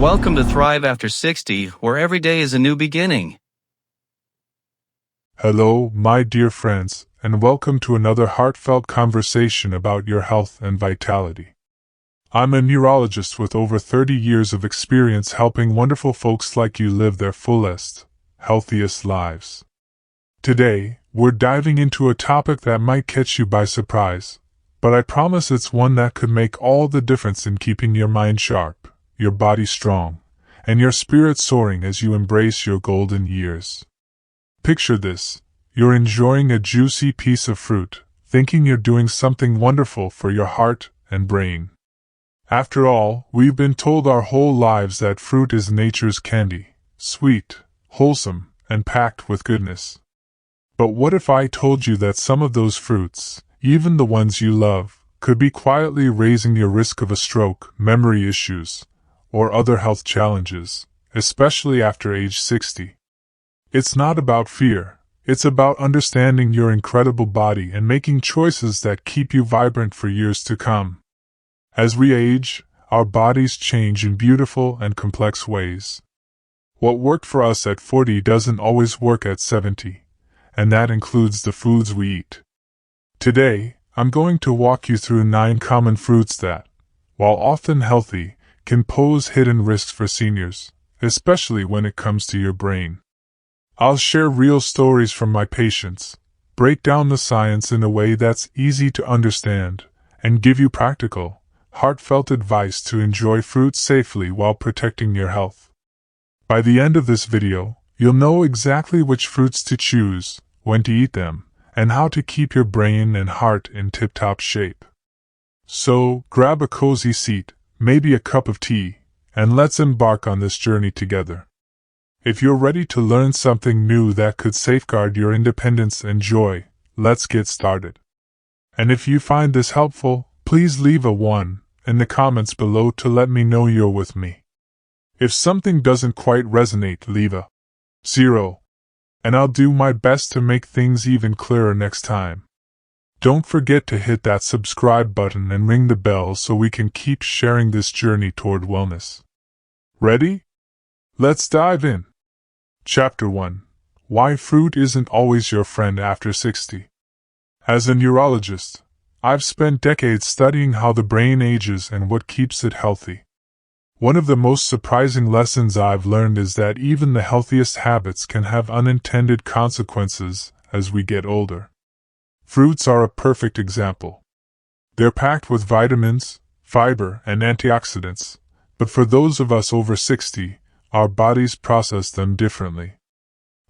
Welcome to Thrive After 60, where every day is a new beginning. Hello, my dear friends, and welcome to another heartfelt conversation about your health and vitality. I'm a neurologist with over 30 years of experience helping wonderful folks like you live their fullest, healthiest lives. Today, we're diving into a topic that might catch you by surprise, but I promise it's one that could make all the difference in keeping your mind sharp, your body strong, and your spirit soaring as you embrace your golden years. Picture this: you're enjoying a juicy piece of fruit, thinking you're doing something wonderful for your heart and brain. After all, we've been told our whole lives that fruit is nature's candy, sweet, wholesome, and packed with goodness. But what if I told you that some of those fruits, even the ones you love, could be quietly raising your risk of a stroke, memory issues, or other health challenges, especially after age 60? It's not about fear, it's about understanding your incredible body and making choices that keep you vibrant for years to come. As we age, our bodies change in beautiful and complex ways. What worked for us at 40 doesn't always work at 70, and that includes the foods we eat. Today, I'm going to walk you through 9 common fruits that, while often healthy, can pose hidden risks for seniors, especially when it comes to your brain. I'll share real stories from my patients, break down the science in a way that's easy to understand, and give you practical, heartfelt advice to enjoy fruit safely while protecting your health. By the end of this video, you'll know exactly which fruits to choose, when to eat them, and how to keep your brain and heart in tip-top shape. So, grab a cozy seat, maybe a cup of tea, and let's embark on this journey together. If you're ready to learn something new that could safeguard your independence and joy, let's get started. And if you find this helpful, please leave a 1 in the comments below to let me know you're with me. If something doesn't quite resonate, leave a 0, and I'll do my best to make things even clearer next time. Don't forget to hit that subscribe button and ring the bell so we can keep sharing this journey toward wellness. Ready? Let's dive in. Chapter 1: Why Fruit Isn't Always Your Friend After 60. As a neurologist, I've spent decades studying how the brain ages and what keeps it healthy. One of the most surprising lessons I've learned is that even the healthiest habits can have unintended consequences as we get older. Fruits are a perfect example. They're packed with vitamins, fiber, and antioxidants, but for those of us over 60, our bodies process them differently.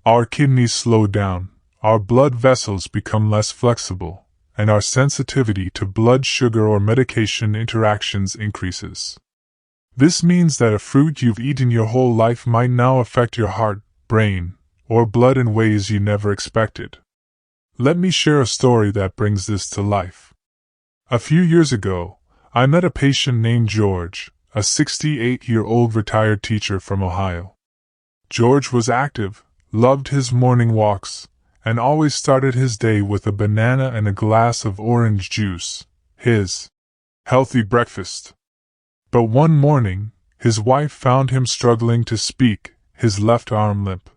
Our kidneys slow down, our blood vessels become less flexible, and our sensitivity to blood sugar or medication interactions increases. This means that a fruit you've eaten your whole life might now affect your heart, brain, or blood in ways you never expected. Let me share a story that brings this to life. A few years ago, I met a patient named George, a 68-year-old retired teacher from Ohio. George was active, loved his morning walks, and always started his day with a banana and a glass of orange juice, his healthy breakfast. But one morning, his wife found him struggling to speak, his left arm limp.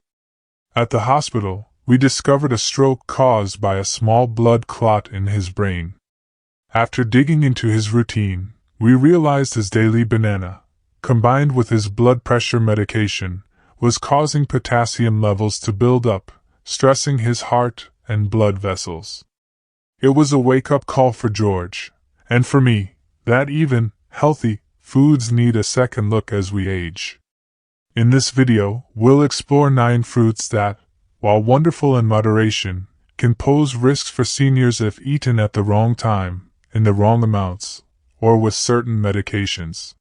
At the hospital, we discovered a stroke caused by a small blood clot in his brain. After digging into his routine, we realized his daily banana, combined with his blood pressure medication, was causing potassium levels to build up, stressing his heart and blood vessels. It was a wake-up call for George, and for me, that even healthy foods need a second look as we age. In this video, we'll explore 9 fruits that, while wonderful in moderation, can pose risks for seniors if eaten at the wrong time, in the wrong amounts, or with certain medications.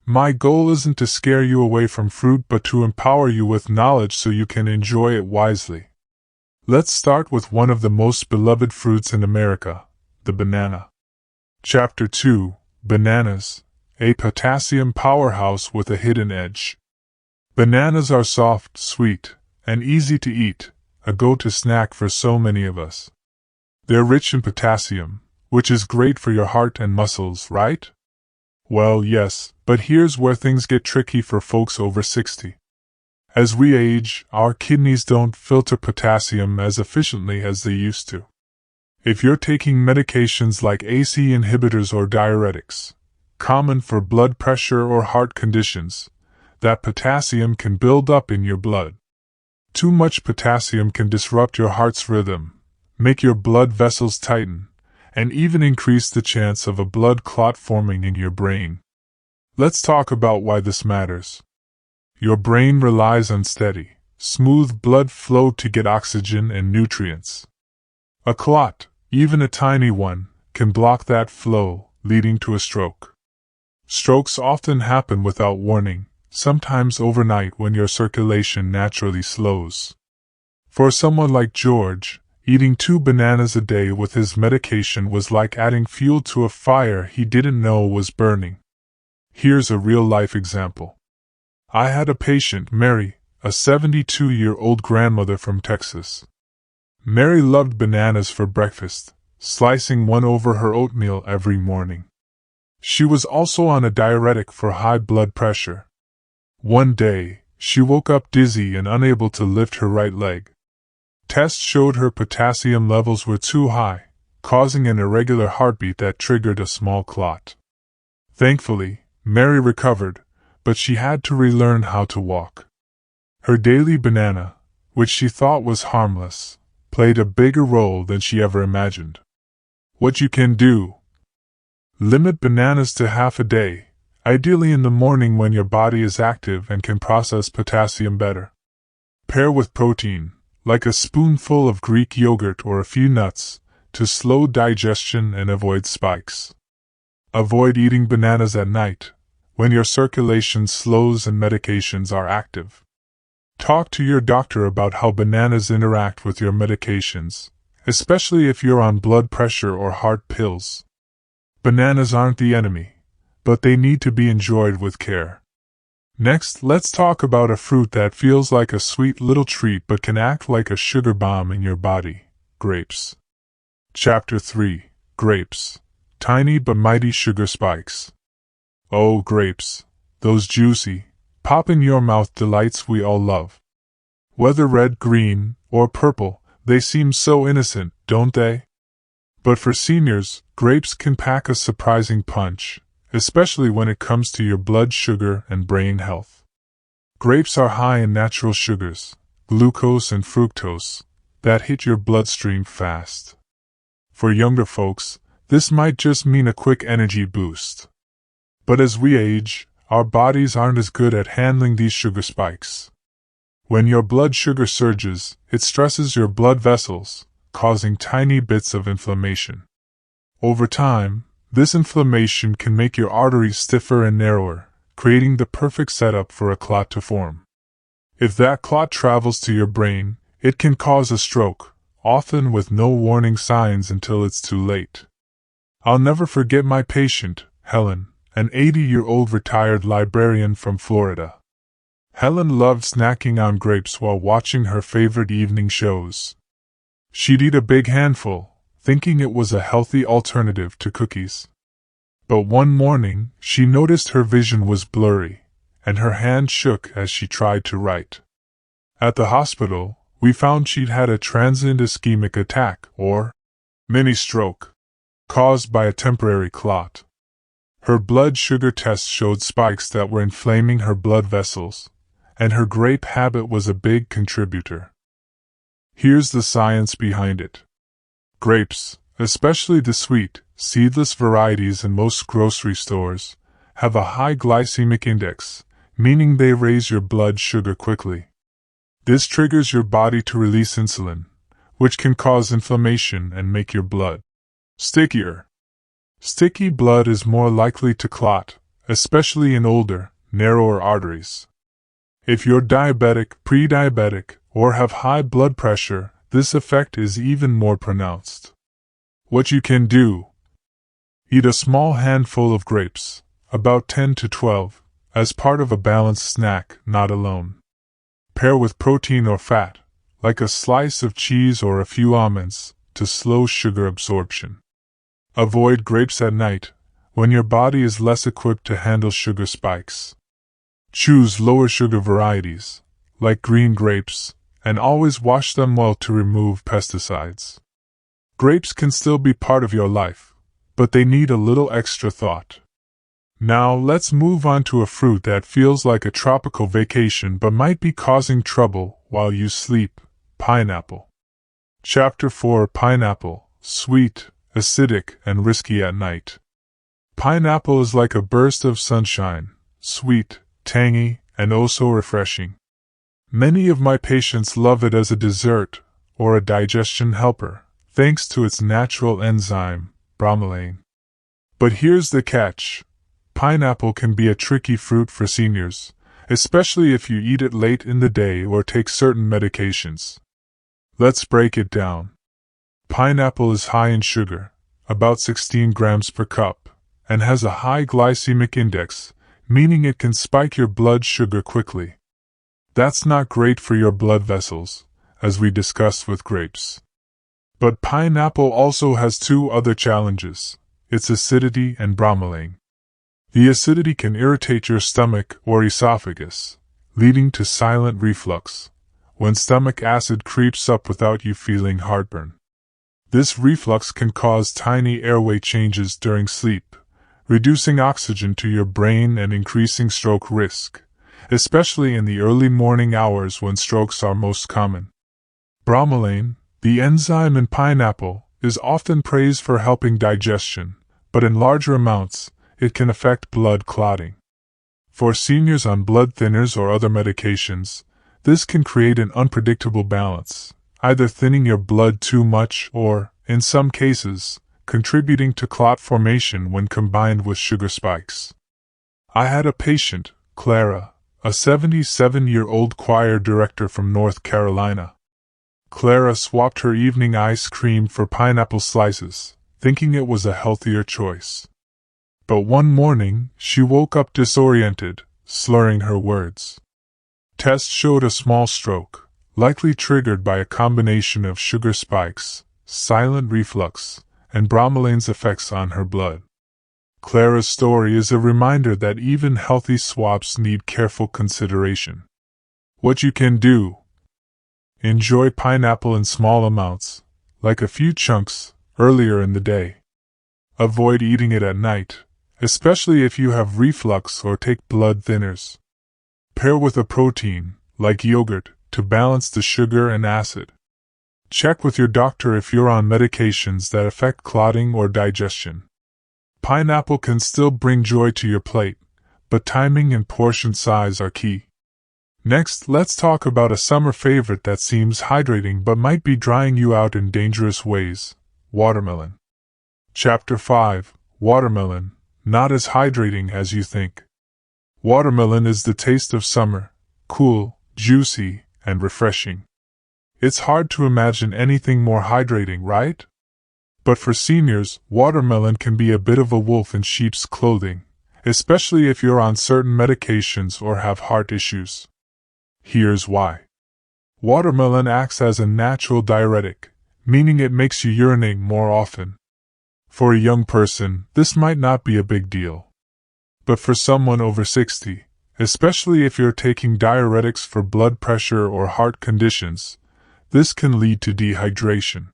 My goal isn't to scare you away from fruit but to empower you with knowledge so you can enjoy it wisely. Let's start with one of the most beloved fruits in America, the banana. Chapter 2: Bananas, a potassium powerhouse with a hidden edge. Bananas are soft, sweet, and easy to eat, a go-to snack for so many of us. They're rich in potassium, which is great for your heart and muscles, right? Well, yes, but here's where things get tricky for folks over 60. As we age, our kidneys don't filter potassium as efficiently as they used to. If you're taking medications like ACE inhibitors or diuretics, common for blood pressure or heart conditions, that potassium can build up in your blood. Too much potassium can disrupt your heart's rhythm, make your blood vessels tighten, and even increase the chance of a blood clot forming in your brain. Let's talk about why this matters. Your brain relies on steady, smooth blood flow to get oxygen and nutrients. A clot, even a tiny one, can block that flow, leading to a stroke. Strokes often happen without warning, sometimes overnight when your circulation naturally slows. For someone like George, eating 2 bananas a day with his medication was like adding fuel to a fire he didn't know was burning. Here's a real-life example. I had a patient, Mary, a 72-year-old grandmother from Texas. Mary loved bananas for breakfast, slicing one over her oatmeal every morning. She was also on a diuretic for high blood pressure. One day, she woke up dizzy and unable to lift her right leg. Tests showed her potassium levels were too high, causing an irregular heartbeat that triggered a small clot. Thankfully, Mary recovered, but she had to relearn how to walk. Her daily banana, which she thought was harmless, played a bigger role than she ever imagined. What you can do: limit bananas to half a day, ideally in the morning when your body is active and can process potassium better. Pair with protein, like a spoonful of Greek yogurt or a few nuts, to slow digestion and avoid spikes. Avoid eating bananas at night, when your circulation slows and medications are active. Talk to your doctor about how bananas interact with your medications, especially if you're on blood pressure or heart pills. Bananas aren't the enemy, but they need to be enjoyed with care. Next, let's talk about a fruit that feels like a sweet little treat but can act like a sugar bomb in your body: grapes. Chapter 3: Grapes. Tiny but mighty sugar spikes. Oh, grapes, those juicy, pop-in-your-mouth delights we all love. Whether red, green, or purple, they seem so innocent, don't they? But for seniors, grapes can pack a surprising punch, especially when it comes to your blood sugar and brain health. Grapes are high in natural sugars, glucose and fructose, that hit your bloodstream fast. For younger folks, this might just mean a quick energy boost. But as we age, our bodies aren't as good at handling these sugar spikes. When your blood sugar surges, it stresses your blood vessels, causing tiny bits of inflammation. Over time, this inflammation can make your arteries stiffer and narrower, creating the perfect setup for a clot to form. If that clot travels to your brain, it can cause a stroke, often with no warning signs until it's too late. I'll never forget my patient, Helen, an 80-year-old retired librarian from Florida. Helen loved snacking on grapes while watching her favorite evening shows. She'd eat a big handful, thinking it was a healthy alternative to cookies. But one morning, she noticed her vision was blurry, and her hand shook as she tried to write. At the hospital, we found she'd had a transient ischemic attack, or mini-stroke, caused by a temporary clot. Her blood sugar tests showed spikes that were inflaming her blood vessels, and her grape habit was a big contributor. Here's the science behind it. Grapes, especially the sweet, seedless varieties in most grocery stores, have a high glycemic index, meaning they raise your blood sugar quickly. This triggers your body to release insulin, which can cause inflammation and make your blood stickier. Sticky blood is more likely to clot, especially in older, narrower arteries. If you're diabetic, pre-diabetic, or have high blood pressure, this effect is even more pronounced. What you can do: eat a small handful of grapes, about 10 to 12, as part of a balanced snack, not alone. Pair with protein or fat, like a slice of cheese or a few almonds, to slow sugar absorption. Avoid grapes at night, when your body is less equipped to handle sugar spikes. Choose lower sugar varieties, like green grapes, and always wash them well to remove pesticides. Grapes can still be part of your life, but they need a little extra thought. Now let's move on to a fruit that feels like a tropical vacation but might be causing trouble while you sleep: pineapple. Chapter 4: Pineapple: Sweet, acidic, and risky at night. Pineapple is like a burst of sunshine, sweet, tangy, and oh so refreshing. Many of my patients love it as a dessert or a digestion helper, thanks to its natural enzyme, bromelain. But here's the catch: pineapple can be a tricky fruit for seniors, especially if you eat it late in the day or take certain medications. Let's break it down. Pineapple is high in sugar, about 16 grams per cup, and has a high glycemic index, meaning it can spike your blood sugar quickly. That's not great for your blood vessels, as we discussed with grapes. But pineapple also has two other challenges: its acidity and bromelain. The acidity can irritate your stomach or esophagus, leading to silent reflux, when stomach acid creeps up without you feeling heartburn. This reflux can cause tiny airway changes during sleep, reducing oxygen to your brain and increasing stroke risk, especially in the early morning hours when strokes are most common. Bromelain, the enzyme in pineapple, is often praised for helping digestion, but in larger amounts, it can affect blood clotting. For seniors on blood thinners or other medications, this can create an unpredictable balance, either thinning your blood too much or, in some cases, contributing to clot formation when combined with sugar spikes. I had a patient, Clara, a 77-year-old choir director from North Carolina. Clara swapped her evening ice cream for pineapple slices, thinking it was a healthier choice. But one morning, she woke up disoriented, slurring her words. Tests showed a small stroke, likely triggered by a combination of sugar spikes, silent reflux, and bromelain's effects on her blood. Clara's story is a reminder that even healthy swaps need careful consideration. What you can do: enjoy pineapple in small amounts, like a few chunks, earlier in the day. Avoid eating it at night, especially if you have reflux or take blood thinners. Pair with a protein, like yogurt, to balance the sugar and acid. Check with your doctor if you're on medications that affect clotting or digestion. Pineapple can still bring joy to your plate, but timing and portion size are key. Next, let's talk about a summer favorite that seems hydrating but might be drying you out in dangerous ways: watermelon. Chapter 5: Watermelon: Not as hydrating as you think. Watermelon is the taste of summer: cool, juicy, and refreshing. It's hard to imagine anything more hydrating, right? But for seniors, watermelon can be a bit of a wolf in sheep's clothing, especially if you're on certain medications or have heart issues. Here's why. Watermelon acts as a natural diuretic, meaning it makes you urinate more often. For a young person, this might not be a big deal. But for someone over 60, especially if you're taking diuretics for blood pressure or heart conditions, this can lead to dehydration.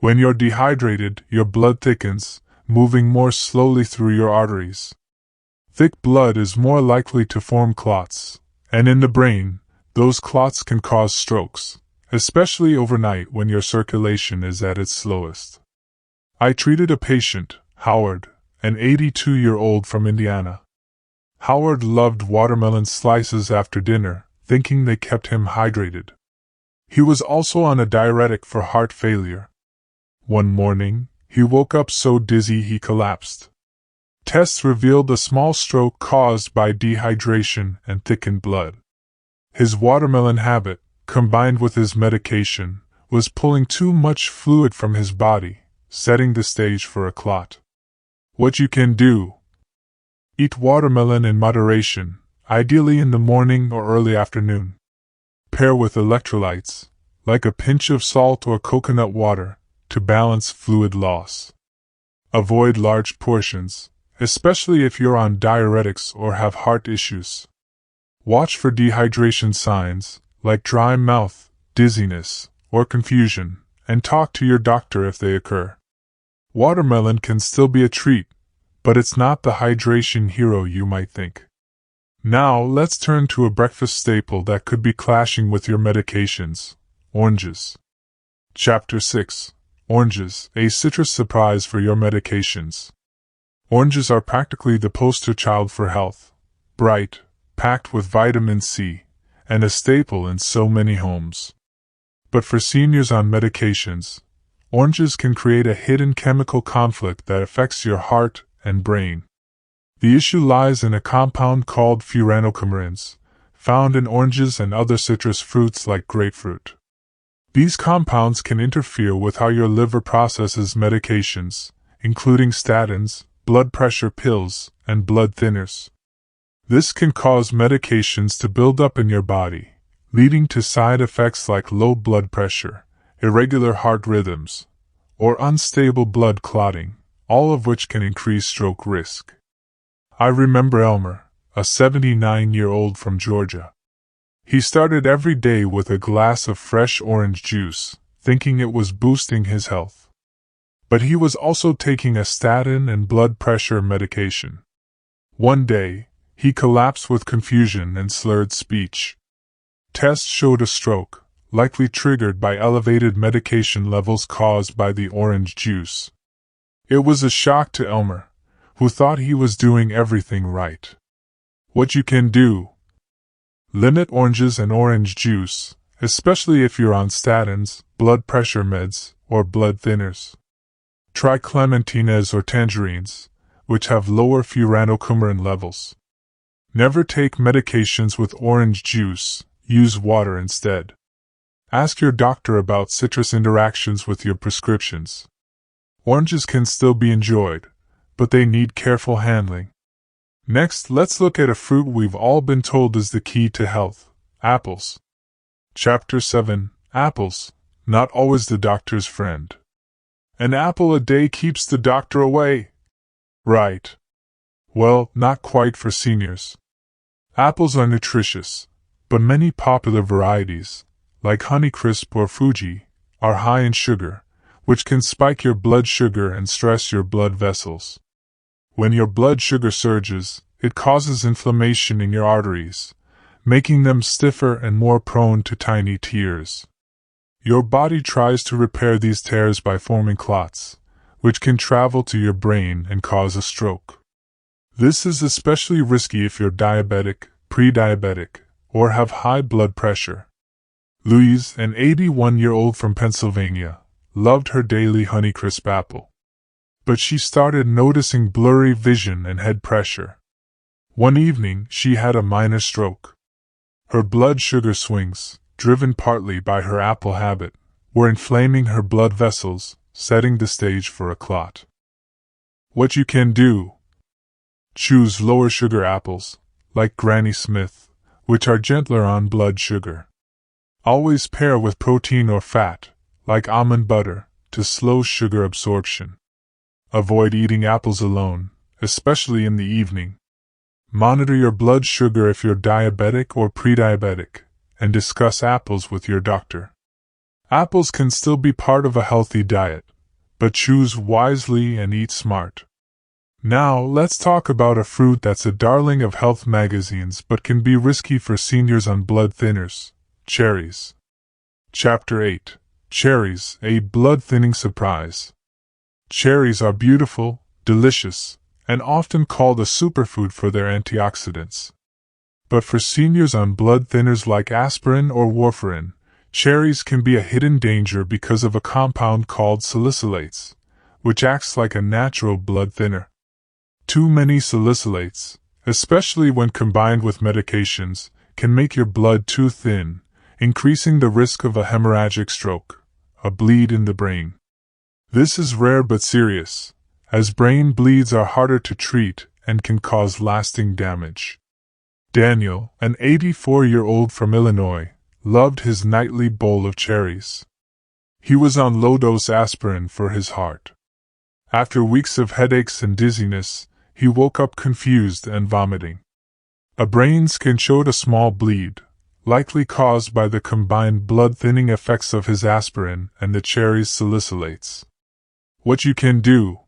When you're dehydrated, your blood thickens, moving more slowly through your arteries. Thick blood is more likely to form clots, and in the brain, those clots can cause strokes, especially overnight when your circulation is at its slowest. I treated a patient, Howard, an 82-year-old from Indiana. Howard loved watermelon slices after dinner, thinking they kept him hydrated. He was also on a diuretic for heart failure. One morning, he woke up so dizzy he collapsed. Tests revealed a small stroke caused by dehydration and thickened blood. His watermelon habit, combined with his medication, was pulling too much fluid from his body, setting the stage for a clot. What you can do: eat watermelon in moderation, ideally in the morning or early afternoon. Pair with electrolytes, like a pinch of salt or coconut water, to balance fluid loss. Avoid large portions, especially if you're on diuretics or have heart issues. Watch for dehydration signs, like dry mouth, dizziness, or confusion, and talk to your doctor if they occur. Watermelon can still be a treat, but it's not the hydration hero you might think. Now let's turn to a breakfast staple that could be clashing with your medications: oranges. Chapter 6: Oranges, a citrus surprise for your medications. Oranges are practically the poster child for health. Bright, packed with vitamin C, and a staple in so many homes. But for seniors on medications, oranges can create a hidden chemical conflict that affects your heart and brain. The issue lies in a compound called furanocoumarins, found in oranges and other citrus fruits like grapefruit. These compounds can interfere with how your liver processes medications, including statins, blood pressure pills, and blood thinners. This can cause medications to build up in your body, leading to side effects like low blood pressure, irregular heart rhythms, or unstable blood clotting, all of which can increase stroke risk. I remember Elmer, a 79-year-old from Georgia. He started every day with a glass of fresh orange juice, thinking it was boosting his health. But he was also taking a statin and blood pressure medication. One day, he collapsed with confusion and slurred speech. Tests showed a stroke, likely triggered by elevated medication levels caused by the orange juice. It was a shock to Elmer, who thought he was doing everything right. What you can do: limit oranges and orange juice, especially if you're on statins, blood pressure meds, or blood thinners. Try clementines or tangerines, which have lower furanocoumarin levels. Never take medications with orange juice, use water instead. Ask your doctor about citrus interactions with your prescriptions. Oranges can still be enjoyed, but they need careful handling. Next, let's look at a fruit we've all been told is the key to health: apples. Chapter 7: Apples, not always the doctor's friend. An apple a day keeps the doctor away. Right. Well, not quite for seniors. Apples are nutritious, but many popular varieties, like Honeycrisp or Fuji, are high in sugar, which can spike your blood sugar and stress your blood vessels. When your blood sugar surges, it causes inflammation in your arteries, making them stiffer and more prone to tiny tears. Your body tries to repair these tears by forming clots, which can travel to your brain and cause a stroke. This is especially risky if you're diabetic, pre-diabetic, or have high blood pressure. Louise, an 81-year-old from Pennsylvania, loved her daily Honeycrisp apple. But she started noticing blurry vision and head pressure. One evening, she had a minor stroke. Her blood sugar swings, driven partly by her apple habit, were inflaming her blood vessels, setting the stage for a clot. What you can do: choose lower sugar apples, like Granny Smith, which are gentler on blood sugar. Always pair with protein or fat, like almond butter, to slow sugar absorption. Avoid eating apples alone, especially in the evening. Monitor your blood sugar if you're diabetic or pre-diabetic, and discuss apples with your doctor. Apples can still be part of a healthy diet, but choose wisely and eat smart. Now, let's talk about a fruit that's a darling of health magazines but can be risky for seniors on blood thinners: cherries. Chapter 8: Cherries, a blood-thinning surprise. Cherries are beautiful, delicious, and often called a superfood for their antioxidants. But for seniors on blood thinners like aspirin or warfarin, cherries can be a hidden danger because of a compound called salicylates, which acts like a natural blood thinner. Too many salicylates, especially when combined with medications, can make your blood too thin, increasing the risk of a hemorrhagic stroke, a bleed in the brain. This is rare but serious, as brain bleeds are harder to treat and can cause lasting damage. Daniel, an 84-year-old from Illinois, loved his nightly bowl of cherries. He was on low-dose aspirin for his heart. After weeks of headaches and dizziness, he woke up confused and vomiting. A brain scan showed a small bleed, likely caused by the combined blood-thinning effects of his aspirin and the cherries salicylates. What you can do: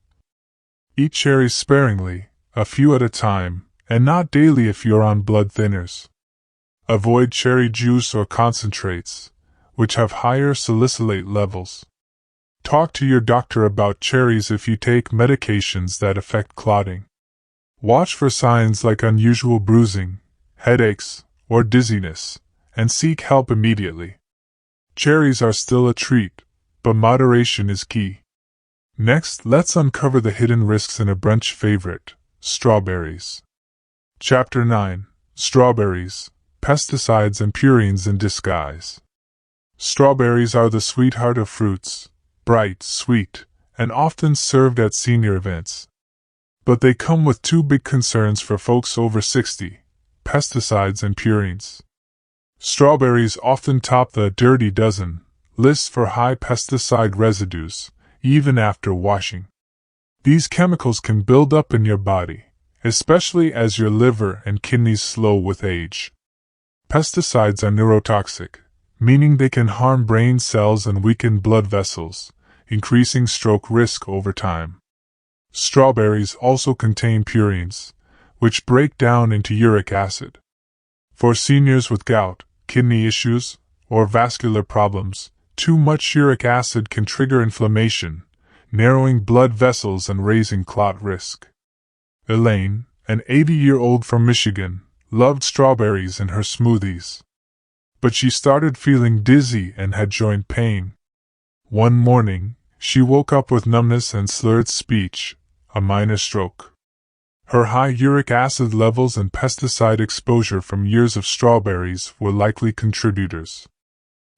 eat cherries sparingly, a few at a time, and not daily if you're on blood thinners. Avoid cherry juice or concentrates, which have higher salicylate levels. Talk to your doctor about cherries if you take medications that affect clotting. Watch for signs like unusual bruising, headaches, or dizziness, and seek help immediately. Cherries are still a treat, but moderation is key. Next, let's uncover the hidden risks in a brunch favorite, strawberries. Chapter 9: Strawberries, Pesticides and Purines in Disguise. Strawberries are the sweetheart of fruits, bright, sweet, and often served at senior events. But they come with two big concerns for folks over 60: pesticides and purines. Strawberries often top the dirty dozen list for high pesticide residues, even after washing. These chemicals can build up in your body, especially as your liver and kidneys slow with age. Pesticides are neurotoxic, meaning they can harm brain cells and weaken blood vessels, increasing stroke risk over time. Strawberries also contain purines, which break down into uric acid. For seniors with gout, kidney issues, or vascular problems, too much uric acid can trigger inflammation, narrowing blood vessels and raising clot risk. Elaine, an 80-year-old from Michigan, loved strawberries in her smoothies. But she started feeling dizzy and had joint pain. One morning, she woke up with numbness and slurred speech, a minor stroke. Her high uric acid levels and pesticide exposure from years of strawberries were likely contributors.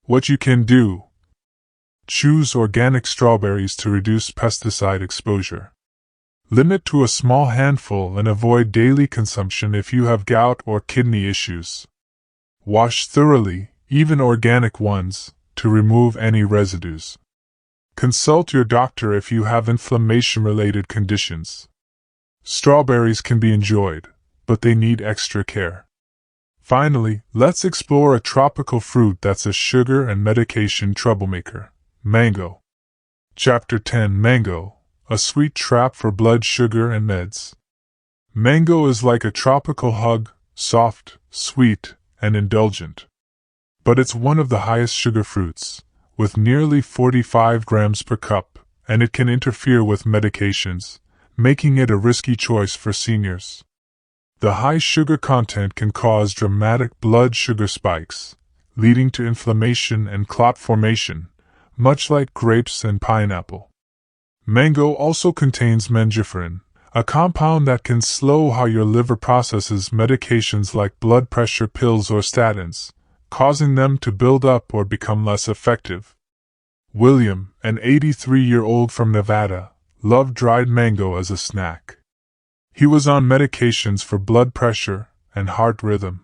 What you can do: choose organic strawberries to reduce pesticide exposure. Limit to a small handful and avoid daily consumption if you have gout or kidney issues. Wash thoroughly, even organic ones, to remove any residues. Consult your doctor if you have inflammation-related conditions. Strawberries can be enjoyed, but they need extra care. Finally, let's explore a tropical fruit that's a sugar and medication troublemaker: mango. Chapter 10: Mango, a sweet trap for blood sugar and meds. Mango is like a tropical hug, soft, sweet, and indulgent. But it's one of the highest sugar fruits, with nearly 45 grams per cup, and it can interfere with medications, making it a risky choice for seniors. The high sugar content can cause dramatic blood sugar spikes, leading to inflammation and clot formation, much like grapes and pineapple. Mango also contains mengiferin, a compound that can slow how your liver processes medications like blood pressure pills or statins, causing them to build up or become less effective. William, an 83-year-old from Nevada, loved dried mango as a snack. He was on medications for blood pressure and heart rhythm.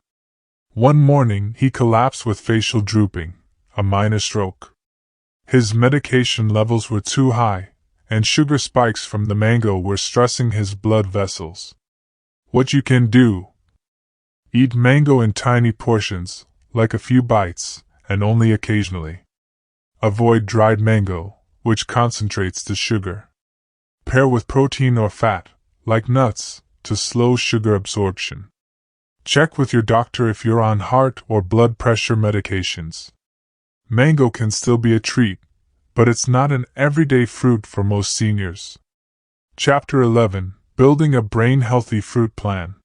One morning he collapsed with facial drooping, a minor stroke. His medication levels were too high, and sugar spikes from the mango were stressing his blood vessels. What you can do: eat mango in tiny portions, like a few bites, and only occasionally. Avoid dried mango, which concentrates the sugar. Pair with protein or fat, like nuts, to slow sugar absorption. Check with your doctor if you're on heart or blood pressure medications. Mango can still be a treat, but it's not an everyday fruit for most seniors. Chapter 11: Building a Brain-Healthy Fruit Plan.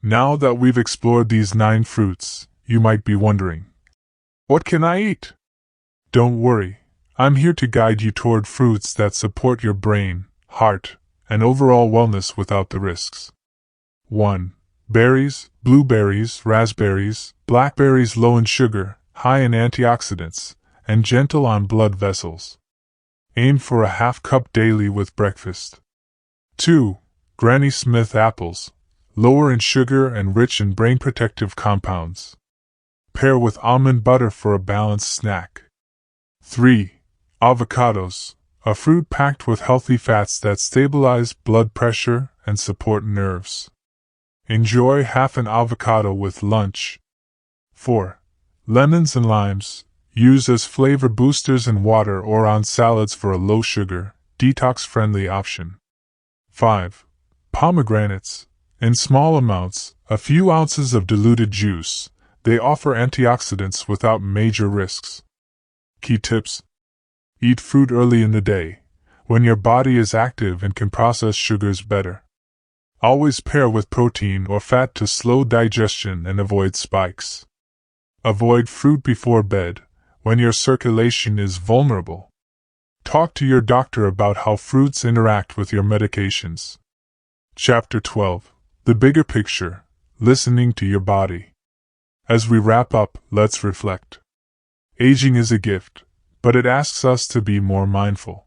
Now that we've explored these 9 fruits, you might be wondering, what can I eat? Don't worry, I'm here to guide you toward fruits that support your brain, heart, and overall wellness without the risks. 1. Berries, blueberries, raspberries, blackberries low in sugar, high in antioxidants, and gentle on blood vessels. Aim for a half cup daily with breakfast. 2. Granny Smith apples, lower in sugar and rich in brain protective compounds. Pair with almond butter for a balanced snack. 3. Avocados, a fruit packed with healthy fats that stabilize blood pressure and support nerves. Enjoy half an avocado with lunch. 4. Lemons and limes, used as flavor boosters in water or on salads for a low-sugar, detox-friendly option. 5. Pomegranates, in small amounts, a few ounces of diluted juice. They offer antioxidants without major risks. Key tips: eat fruit early in the day, when your body is active and can process sugars better. Always pair with protein or fat to slow digestion and avoid spikes. Avoid fruit before bed, when your circulation is vulnerable. Talk to your doctor about how fruits interact with your medications. Chapter 12. The Bigger Picture, Listening to Your Body. As we wrap up, let's reflect. Aging is a gift, but it asks us to be more mindful.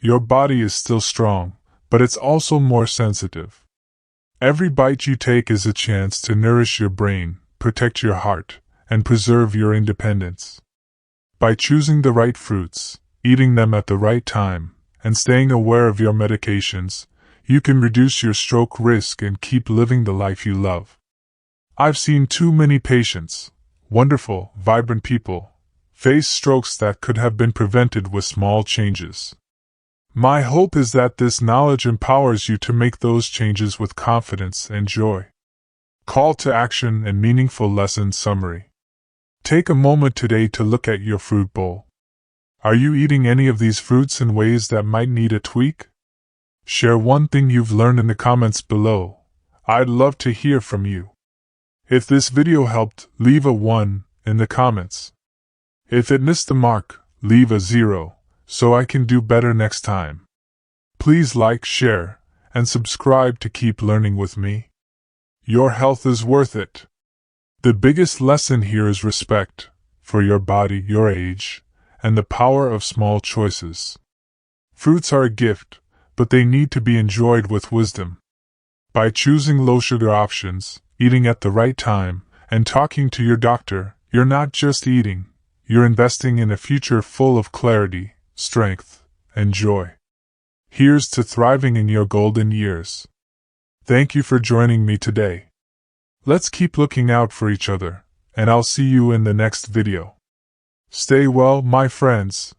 Your body is still strong, but it's also more sensitive. Every bite you take is a chance to nourish your brain, protect your heart, and preserve your independence. By choosing the right fruits, eating them at the right time, and staying aware of your medications, you can reduce your stroke risk and keep living the life you love. I've seen too many patients, wonderful, vibrant people, face strokes that could have been prevented with small changes. My hope is that this knowledge empowers you to make those changes with confidence and joy. Call to action and meaningful lesson summary. Take a moment today to look at your fruit bowl. Are you eating any of these fruits in ways that might need a tweak? Share one thing you've learned in the comments below. I'd love to hear from you. If this video helped, leave a 1 in the comments. If it missed the mark, leave a 0, so I can do better next time. Please like, share, and subscribe to keep learning with me. Your health is worth it. The biggest lesson here is respect for your body, your age, and the power of small choices. Fruits are a gift, but they need to be enjoyed with wisdom. By choosing low-sugar options, eating at the right time, and talking to your doctor, you're not just eating, you're investing in a future full of clarity, strength, and joy. Here's to thriving in your golden years. Thank you for joining me today. Let's keep looking out for each other, and I'll see you in the next video. Stay well, my friends.